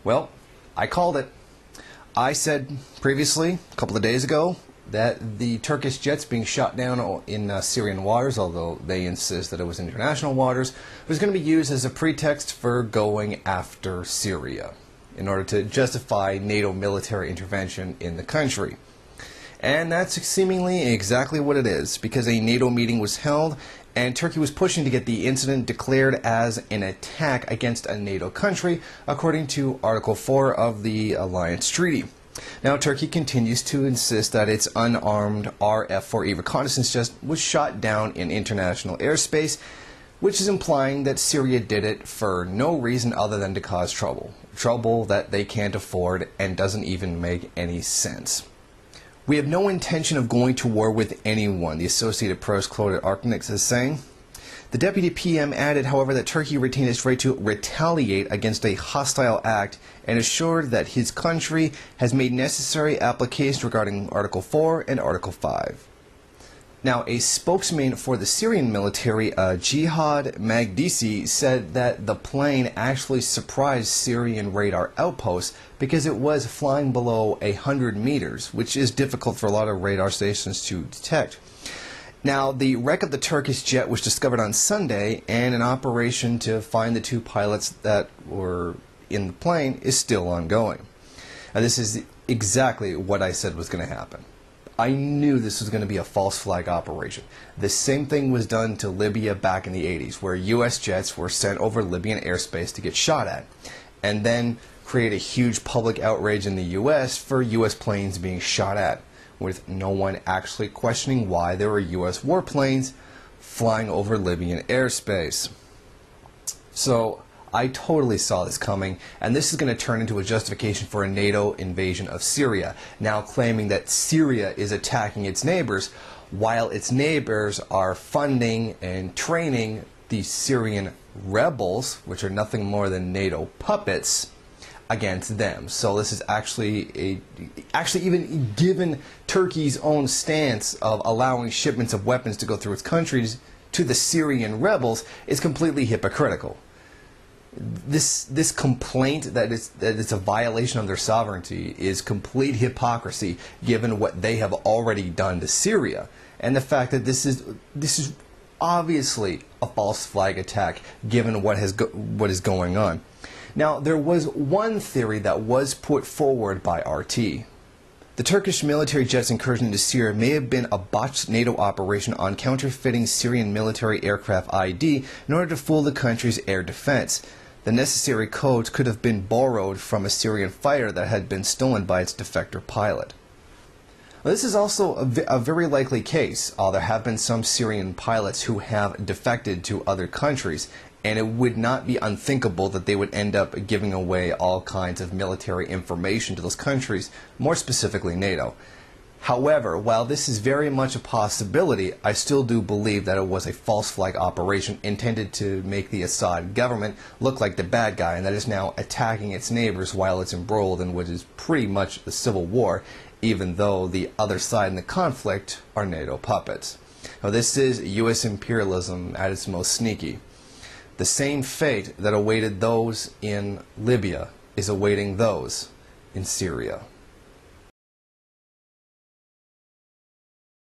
Well, I called it. I said previously, a couple of days ago, that the Turkish jets being shot down in Syrian waters, although they insist that it was international waters, was going to be used as a pretext for going after Syria in order to justify NATO military intervention in the country. And that's seemingly exactly what it is, because a NATO meeting was held and Turkey was pushing to get the incident declared as an attack against a NATO country, according to Article 4 of the Alliance Treaty. Now, Turkey continues to insist that its unarmed RF-4E reconnaissance jet was shot down in international airspace, which is implying that Syria did it for no reason other than to cause trouble. Trouble that they can't afford and doesn't even make any sense. We have no intention of going to war with anyone, the Associated Press quoted Archnix as saying. The Deputy PM added, however, that Turkey retained its right to retaliate against a hostile act and assured that his country has made necessary applications regarding Article 4 and Article 5. Now, a spokesman for the Syrian military, Jihad Magdisi, said that the plane actually surprised Syrian radar outposts because it was flying below 100 meters, which is difficult for a lot of radar stations to detect. Now, the wreck of the Turkish jet was discovered on Sunday, and an operation to find the two pilots that were in the plane is still ongoing. Now, this is exactly what I said was going to happen. I knew this was going to be a false flag operation. The same thing was done to Libya back in the 80s, where U.S. jets were sent over Libyan airspace to get shot at, and then create a huge public outrage in the U.S. for U.S. planes being shot at, with no one actually questioning why there were U.S. warplanes flying over Libyan airspace. So I totally saw this coming, and this is going to turn into a justification for a NATO invasion of Syria, now claiming that Syria is attacking its neighbors, while its neighbors are funding and training the Syrian rebels, which are nothing more than NATO puppets, against them. So this is actually even given Turkey's own stance of allowing shipments of weapons to go through its countries to the Syrian rebels is completely hypocritical. This complaint that it's a violation of their sovereignty is complete hypocrisy given what they have already done to Syria, and the fact that this is obviously a false flag attack given what is going on. Now, there was one theory that was put forward by RT. The Turkish military jet's incursion into Syria may have been a botched NATO operation on counterfeiting Syrian military aircraft ID in order to fool the country's air defense. The necessary codes could have been borrowed from a Syrian fighter that had been stolen by its defector pilot. Now, this is also a very likely case. There have been some Syrian pilots who have defected to other countries, and it would not be unthinkable that they would end up giving away all kinds of military information to those countries, more specifically NATO. However, while this is very much a possibility, I still do believe that it was a false flag operation intended to make the Assad government look like the bad guy, and that is now attacking its neighbors while it's embroiled in what is pretty much a civil war, even though the other side in the conflict are NATO puppets. Now, this is U.S. imperialism at its most sneaky. The same fate that awaited those in Libya is awaiting those in Syria.